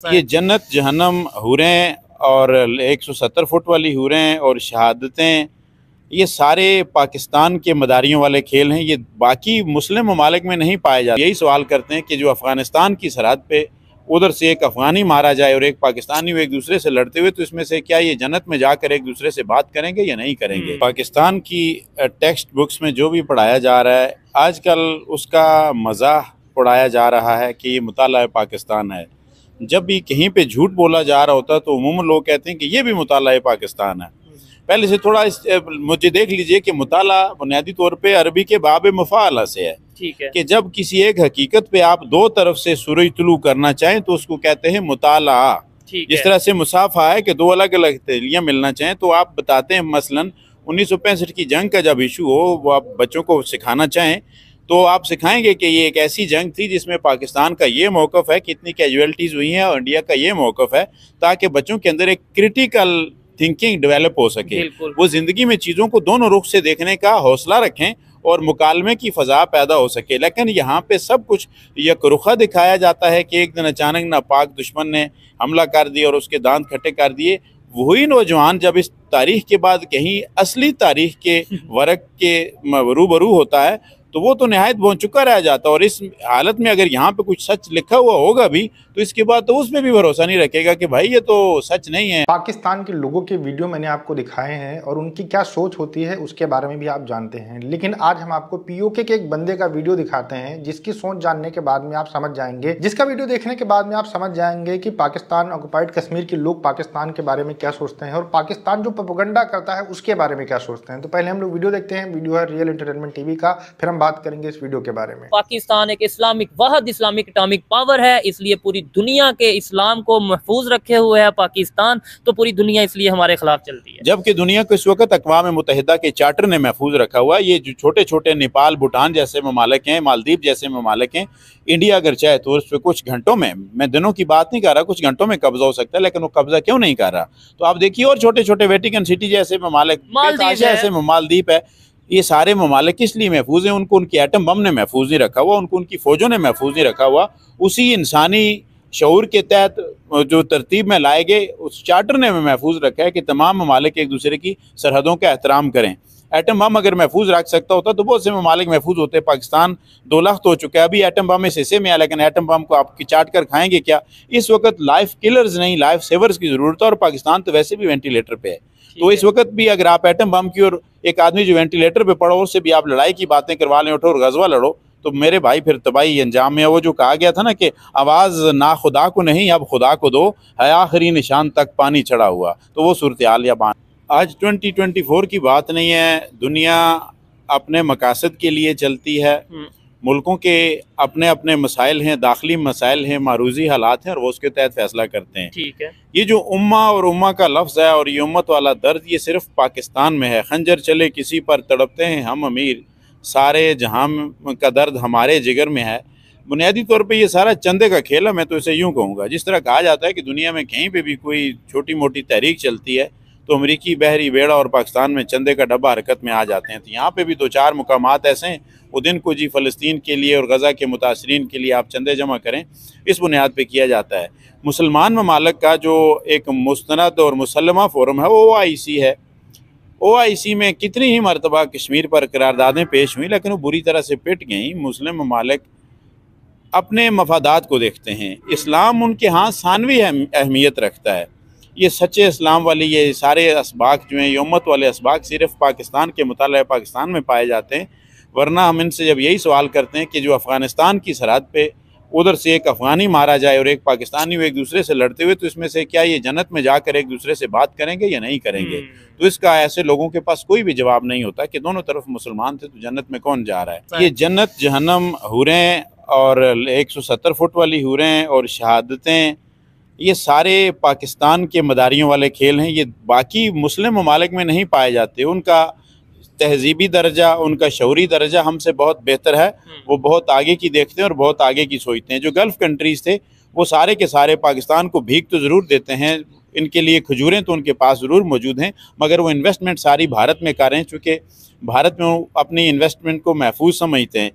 ये जन्नत जहन्नम हुरें और 170 फुट वाली हुरें और शहादतें, ये सारे पाकिस्तान के मदारियों वाले खेल हैं। ये बाकी मुस्लिम ममालिक में नहीं पाए जाते। यही सवाल करते हैं कि जो अफ़गानिस्तान की सरहद पे उधर से एक अफ़गानी मारा जाए और एक पाकिस्तानी एक दूसरे से लड़ते हुए, तो इसमें से क्या ये जन्नत में जाकर एक दूसरे से बात करेंगे या नहीं करेंगे। पाकिस्तान की टेक्स्ट बुक्स में जो भी पढ़ाया जा रहा है आजकल, उसका मज़ाक उड़ाया जा रहा है कि ये मुताला पाकिस्तान है। जब भी कहीं पे झूठ बोला जा रहा होता तो उमूमन लोग कहते हैं कि ये भी मुताला पाकिस्तान है। पहले से थोड़ा मुझे देख लीजिए कि मुताला बुनियादी तौर पे अरबी के बाब मफ़ाअला से है। ठीक है। कि जब किसी एक हकीकत पे आप दो तरफ से सूरज तुलू करना चाहें तो उसको कहते हैं मुताला। जिस तरह से मुसाफा है कि दो अलग अलग तहलियाँ मिलना चाहें, तो आप बताते हैं मसलन 1965 की जंग का जब इशू हो, वो आप बच्चों को सिखाना चाहें तो आप सिखाएंगे कि ये एक ऐसी जंग थी जिसमें पाकिस्तान का ये मौक़िफ़ है, कितनी कैजुअल्टीज़ हुई हैं, और इंडिया का ये मौक़िफ़ है, ताकि बच्चों के अंदर एक क्रिटिकल थिंकिंग डेवलप हो सके। वो ज़िंदगी में चीज़ों को दोनों रुख से देखने का हौसला रखें और मुकालमे की फ़ज़ा पैदा हो सके। लेकिन यहाँ पे सब कुछ यकरुखा दिखाया जाता है कि एक दिन अचानक नापाक दुश्मन ने हमला कर दिया और उसके दांत खट्टे कर दिए। वही नौजवान जब इस तारीख के बाद कहीं असली तारीख के वर्क के रूबरू होता है तो वो तो नहायत पहुँच चुका रह जाता है। और इस हालत में अगर यहाँ पे कुछ सच लिखा हुआ होगा भी तो इसके बाद तो उसमें भी भरोसा नहीं रखेगा कि भाई ये तो सच नहीं है। पाकिस्तान के लोगों के वीडियो मैंने आपको दिखाए हैं और उनकी क्या सोच होती है उसके बारे में भी आप जानते हैं, लेकिन आज हम आपको पीओके के एक बंदे का वीडियो दिखाते हैं जिसकी सोच जानने के बाद में आप समझ जाएंगे, जिसका वीडियो देखने के बाद में आप समझ जाएंगे कि पाकिस्तान ऑक्युपाइड कश्मीर के लोग पाकिस्तान के बारे में क्या सोचते हैं और पाकिस्तान जो प्रोपेगेंडा करता है उसके बारे में क्या सोचते हैं। तो पहले हम लोग वीडियो देखते हैं। वीडियो है रियल एंटरटेनमेंट टीवी का, फिर हम बात करेंगे इस वीडियो के बारे में। पाकिस्तान एक इस्लामिक वाहिद इस्लामिक एटॉमिक पावर है, इसलिए पूरी दुनिया के इस्लाम को महफूज रखे हुए है पाकिस्तान, तो पूरी दुनिया इसलिए हमारे खिलाफ चलती है। जबकि दुनिया को इस वक्त अक़वाम मुत्तहिदा के चार्टर ने महफूज रखा हुआ है। ये जो छोटे छोटे नेपाल, भूटान जैसे ममालिक हैं, मालदीव जैसे ममालिक हैं, इंडिया अगर चाहे तो उस पर कुछ घंटों में, मैं दिनों की बात नहीं कर रहा, कुछ घंटों में कब्जा हो सकता है, लेकिन वो कब्जा क्यों नहीं कर रहा। तो आप देखिए, और छोटे छोटे वेटिकन सिटी जैसे ममालिक, मालदीव है, ये सारे ममालिक किस लिए महफूज हैं? उनको उनकी एटम बम ने महफूज नहीं रखा हुआ, उनको उनकी फ़ौजों ने महफूज नहीं रखा हुआ। उसी इंसानी शऊर के तहत जो तरतीब में लाए गए उस चार्टर ने महफूज रखा है कि तमाम ममालिक एक दूसरे की सरहदों का एहतराम करें। एटम बम अगर महफूज रख सकता होता तो बहुत से ममालिक महफूज होते। पाकिस्तान 2 लाख हो चुका है, अभी एटम बम इस हिस्से में है, लेकिन एटम बम को आप चाट कर खाएंगे क्या? इस वक्त लाइफ किलर्स नहीं, लाइफ सेवर्स की ज़रूरत है, और पाकिस्तान तो वैसे भी वेंटिलेटर पे है। तो इस वक्त भी अगर आप एटम बम की और एक आदमी जो वेंटिलेटर पे पड़ा उससे भी आप लड़ाई की बातें करवा लें, उठो और गजवा लड़ो, तो मेरे भाई फिर तबाही अंजाम में है। वो जो कहा गया था ना कि आवाज़ ना खुदा को नहीं अब खुदा को दो, है आखिरी निशान तक पानी चढ़ा हुआ, तो वो सूरत हाल या बात आज 2024 की बात नहीं है। दुनिया अपने मकासद के लिए चलती है, मुल्कों के अपने अपने मसाइल हैं, दाखिली मसाइल हैं, मारूजी हालात हैं, और वो उसके तहत फैसला करते हैं। ठीक है। ये जो उम्मा और उम्मा का लफ्ज़ है और ये उम्मत वाला दर्द, ये सिर्फ पाकिस्तान में है। खंजर चले किसी पर तड़पते हैं हम अमीर, सारे जहां का दर्द हमारे जिगर में है। बुनियादी तौर पे ये सारा चंदे का खेल है। मैं तो इसे यूँ कहूँगा, जिस तरह कहा जाता है कि दुनिया में कहीं पे भी कोई छोटी मोटी तहरीक चलती है तो अमरीकी बहरी बेड़ा और पाकिस्तान में चंदे का डब्बा हरकत में आ जाते हैं। तो यहाँ पे भी 2-4 मुकामात ऐसे हैं, वो दिन को जी फ़लस्तीन के लिए और गज़ा के मुतासरीन के लिए आप चंदे जमा करें, इस बुनियाद पे किया जाता है। मुसलमान ममालिक का जो एक मुस्तनद और मुसल्लमा फ़ोरम है वो OIC है। OIC में कितनी ही मरतबा कश्मीर पर करारदादें पेश हुई, लेकिन वो बुरी तरह से पिट गई। मुस्लिम ममालिक अपने मफादात को देखते हैं, इस्लाम उनके यहाँ सानवी अहमियत रखता है। ये सच्चे इस्लाम वाली ये सारे असबाक जो हैं, ये उम्मत वाले असबाक सिर्फ पाकिस्तान के मुताला पाकिस्तान में पाए जाते हैं। वरना हम इनसे जब यही सवाल करते हैं कि जो अफ़गानिस्तान की सरहद पे उधर से एक अफ़गानी मारा जाए और एक पाकिस्तानी एक दूसरे से लड़ते हुए, तो इसमें से क्या ये जन्नत में जाकर एक दूसरे से बात करेंगे या नहीं करेंगे? तो इसका ऐसे लोगों के पास कोई भी जवाब नहीं होता कि दोनों तरफ मुसलमान थे तो जन्नत में कौन जा रहा है। ये जन्नत जहन्नम हुरें और 170 फुट वाली हुरें और शहादतें, ये सारे पाकिस्तान के मदारियों वाले खेल हैं। ये बाकी मुस्लिम ममालिक में नहीं पाए जाते। उनका तहजीबी दर्जा, उनका शऊरी दर्जा हमसे बहुत बेहतर है। वो बहुत आगे की देखते हैं और बहुत आगे की सोचते हैं। जो गल्फ़ कंट्रीज़ थे वो सारे के सारे पाकिस्तान को भीख तो ज़रूर देते हैं, इनके लिए खजूरें तो उनके पास ज़रूर मौजूद हैं, मगर वो इन्वेस्टमेंट सारी भारत में कर रहे हैं, चूँकि भारत में वो अपनी इन्वेस्टमेंट को महफूज समझते हैं।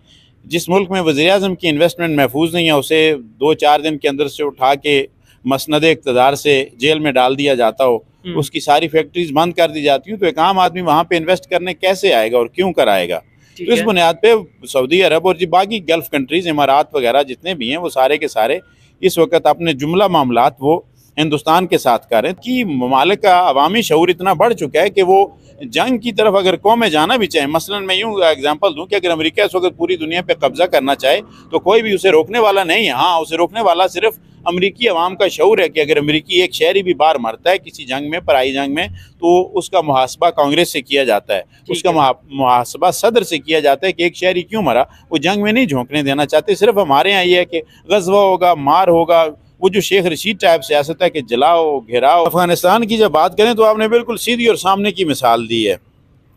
जिस मुल्क में वज़ीर-ए-आज़म की इन्वेस्टमेंट महफूज नहीं है, उसे 2-4 दिन के अंदर से उठा के मसनद इक़्तिदार से जेल में डाल दिया जाता हो, उसकी सारी फैक्ट्रीज बंद कर दी जाती हूँ, तो एक आम आदमी वहाँ पे इन्वेस्ट करने कैसे आएगा और क्यों कराएगा। तो इस बुनियाद पे सऊदी अरब और जी बाकी गल्फ कंट्रीज, इमारात वगैरह जितने भी हैं, वो सारे के सारे इस वक्त अपने जुमला मामलात वो हिंदुस्तान के साथ कर रहे हैं कि ममालिक का अवामी शऊर इतना बढ़ चुका है कि वो जंग की तरफ अगर कौमें जाना भी चाहें, मसलन मैं यूँ एग्जांपल दूं कि अगर अमेरिका इस वक्त पूरी दुनिया पे कब्जा करना चाहे तो कोई भी उसे रोकने वाला नहीं है। हाँ, उसे रोकने वाला सिर्फ अमरीकी अवाम का शऊर है कि अगर अमरीकी एक शहरी भी बाहर मरता है किसी जंग में, पराई जंग में, तो उसका मुहासबा कांग्रेस से किया जाता है, उसका मुहासबा सदर से किया जाता है कि एक शहरी क्यों मरा। वो जंग में नहीं झोंकने देना चाहते। सिर्फ हमारे यहाँ ये है कि गज़वा होगा, मार होगा, वो जो शेख रशीद टाइप सियासत है कि जलाओ घेराओ। अफगानिस्तान की जब बात करें तो आपने बिल्कुल सीधी और सामने की मिसाल दी है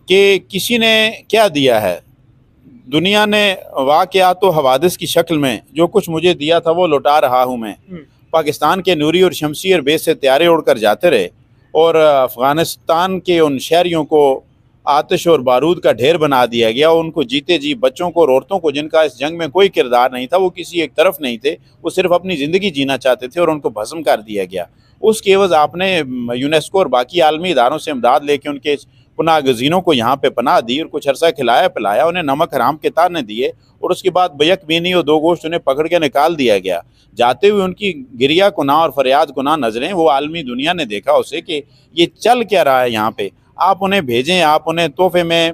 कि किसी ने क्या दिया है। दुनिया ने वाक़यात व हवादिस की शक्ल में जो कुछ मुझे दिया था वो लौटा रहा हूँ मैं। पाकिस्तान के नूरी और शमशीर बेस से त्यारे उड़कर जाते रहे और अफ़गानिस्तान के उन शहरियों को आतिश और बारूद का ढेर बना दिया गया। उनको जीते जी बच्चों को और औरतों को, जिनका इस जंग में कोई किरदार नहीं था, वो किसी एक तरफ नहीं थे, वो सिर्फ अपनी ज़िंदगी जीना चाहते थे और उनको भस्म कर दिया गया। उसके एवज़ आपने यूनेस्को और बाकी आलमी इदारों से इमदाद लेके उनके पनाह गज़ीनों को यहाँ पे पनाह दी और कुछ अरसा खिलाया पिलाया, उन्हें नमक हराम के ताने दिए और उसके बाद बैक बीनी और दो गोश्त उन्हें पकड़ के निकाल दिया गया। जाते हुए उनकी गिरिया गुनाह और फरियाद गुनाह नजरें वो आलमी दुनिया ने देखा उसे कि ये चल क्या रहा है यहाँ पे। आप उन्हें भेजें, आप उन्हें तोहफे में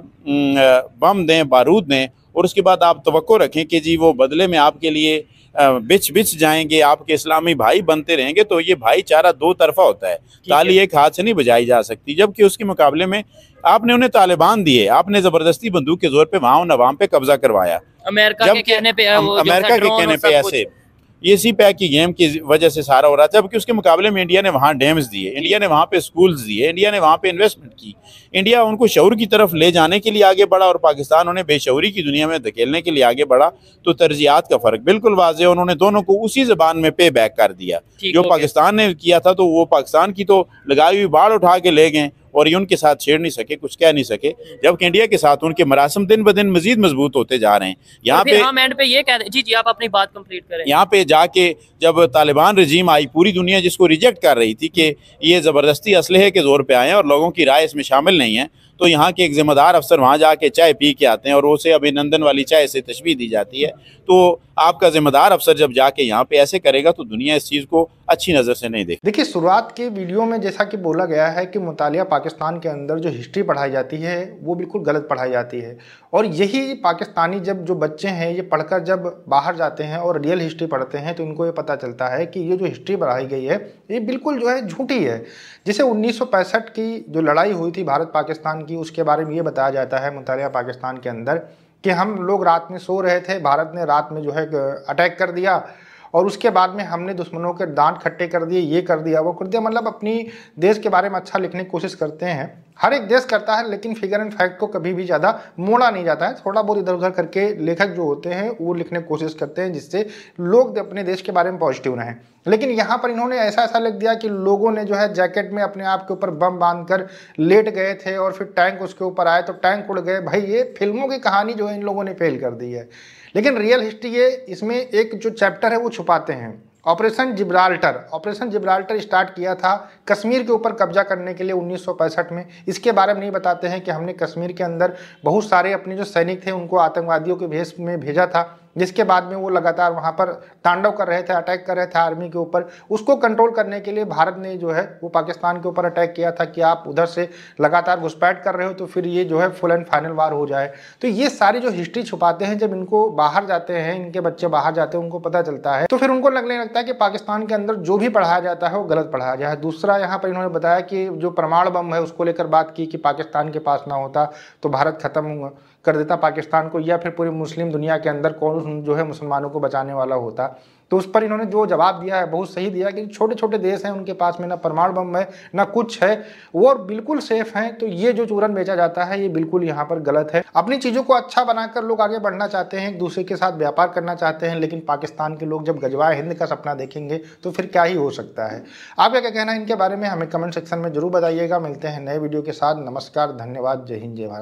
बम दें, बारूद दें और उसके बाद आप तवक्को रखें कि जी वो बदले में आपके लिए बिच जाएंगे, आपके इस्लामी भाई बनते रहेंगे। तो ये भाईचारा दो तरफा होता है, ताली एक हाथ से नहीं बजाई जा सकती। जबकि उसके मुकाबले में आपने उन्हें तालिबान दिए, आपने ज़बरदस्ती बंदूक के जोर पे वहाँ उन अवाम पे कब्जा करवाया। अमेरिका के कहने पे ऐसे ये सी पैक की गेम की वजह से सारा हो रहा था। जबकि उसके मुकाबले में इंडिया ने वहाँ डैम्स दिए, इंडिया ने वहाँ पे स्कूल्स दिए, इंडिया ने वहाँ पे इन्वेस्टमेंट की। इंडिया उनको शऊर की तरफ ले जाने के लिए आगे बढ़ा और पाकिस्तान उन्हें बेशऊरी की दुनिया में धकेलने के लिए आगे बढ़ा। तो तरजीहात का फ़र्क बिल्कुल वाज़ेह, उन्होंने दोनों को उसी ज़बान में पे बैक कर दिया। जो पाकिस्तान ने किया था तो वो पाकिस्तान की तो लगाई हुई बाढ़ उठा के ले गए और ये उनके साथ छेड़ नहीं सके, कुछ कह नहीं सके। जबकि इंडिया के साथ उनके मरासम दिन ब दिन मजीद मजबूत होते जा रहे हैं। यहाँ पे हम एंड पे ये कह जी जी आप अपनी बात कंप्लीट करें। यहाँ पे जाके जब तालिबान रजीम आई, पूरी दुनिया जिसको रिजेक्ट कर रही थी कि ये ज़बरदस्ती असलहे के जोर पे आए हैं और लोगों की राय इसमें शामिल नहीं है, तो यहाँ के एक ज़िम्मेदार अफसर वहाँ जाके चाय पी के आते हैं और उसे अभिनंदन वाली चाय से तशबीह दी जाती है। तो आपका ज़िम्मेदार अफसर जब जाके यहाँ पे ऐसे करेगा तो दुनिया इस चीज़ को अच्छी नज़र से नहीं देखेगी। देखिए, शुरुआत के वीडियो में जैसा कि बोला गया है कि मुतालिया पाकिस्तान के अंदर जो हिस्ट्री पढ़ाई जाती है वो बिल्कुल गलत पढ़ाई जाती है और यही पाकिस्तानी जब जो बच्चे हैं ये पढ़कर जब बाहर जाते हैं और रियल हिस्ट्री पढ़ते हैं तो इनको ये पता चलता है कि ये जो हिस्ट्री पढ़ाई गई है ये बिल्कुल जो है झूठी है। जैसे 1965 की जो लड़ाई हुई थी भारत पाकिस्तान की, उसके बारे में ये बताया जाता है मुतालिया पाकिस्तान के अंदर कि हम लोग रात में सो रहे थे, भारत ने रात में जो है अटैक कर दिया और उसके बाद में हमने दुश्मनों के दांत खट्टे कर दिए, ये कर दिया, वो कर दिया। मतलब अपनी देश के बारे में अच्छा लिखने की कोशिश करते हैं, हर एक देश करता है, लेकिन फिगर एंड फैक्ट को कभी भी ज़्यादा मोड़ा नहीं जाता है। थोड़ा बहुत इधर उधर करके लेखक जो होते हैं वो लिखने की कोशिश करते हैं जिससे लोग अपने देश के बारे में पॉजिटिव रहें। लेकिन यहाँ पर इन्होंने ऐसा लिख दिया कि लोगों ने जो है जैकेट में अपने आप के ऊपर बम बांधकर लेट गए थे और फिर टैंक उसके ऊपर आए तो टैंक उड़ गए। भाई ये फिल्मों की कहानी जो है इन लोगों ने फेल कर दी है। लेकिन रियल हिस्ट्री ये इसमें एक जो चैप्टर है वो छुपाते हैं। ऑपरेशन जिब्राल्टर स्टार्ट किया था कश्मीर के ऊपर कब्जा करने के लिए 1965 में। इसके बारे में नहीं बताते हैं कि हमने कश्मीर के अंदर बहुत सारे अपने जो सैनिक थे उनको आतंकवादियों के भेष में भेजा था, जिसके बाद में वो लगातार वहाँ पर तांडव कर रहे थे, अटैक कर रहे थे आर्मी के ऊपर। उसको कंट्रोल करने के लिए भारत ने जो है वो पाकिस्तान के ऊपर अटैक किया था कि आप उधर से लगातार घुसपैठ कर रहे हो तो फिर ये जो है फुल एंड फाइनल वार हो जाए। तो ये सारी जो हिस्ट्री छुपाते हैं, जब इनको बाहर जाते हैं, इनके बच्चे बाहर जाते हैं, उनको पता चलता है तो फिर उनको लगने लगता है कि पाकिस्तान के अंदर जो भी पढ़ाया जाता है वो गलत पढ़ाया जाए। दूसरा यहाँ पर इन्होंने बताया कि जो परमाणु बम है उसको लेकर बात की कि पाकिस्तान के पास ना होता तो भारत खत्म कर देता पाकिस्तान को, या फिर पूरी मुस्लिम दुनिया के अंदर कौन जो है मुसलमानों को बचाने वाला होता। तो उस पर इन्होंने जो जवाब दिया है बहुत सही दिया कि छोटे छोटे देश हैं, उनके पास में ना परमाणु बम है ना कुछ है, वो और बिल्कुल सेफ हैं। तो ये जो चूरन बेचा जाता है ये बिल्कुल यहाँ पर गलत है। अपनी चीज़ों को अच्छा बनाकर लोग आगे बढ़ना चाहते हैं, एक दूसरे के साथ व्यापार करना चाहते हैं, लेकिन पाकिस्तान के लोग जब गजवाए हिंद का सपना देखेंगे तो फिर क्या ही हो सकता है। आपका क्या कहना है इनके बारे में हमें कमेंट सेक्शन में जरूर बताइएगा। मिलते हैं नए वीडियो के साथ। नमस्कार, धन्यवाद, जय हिंद, जय भारत।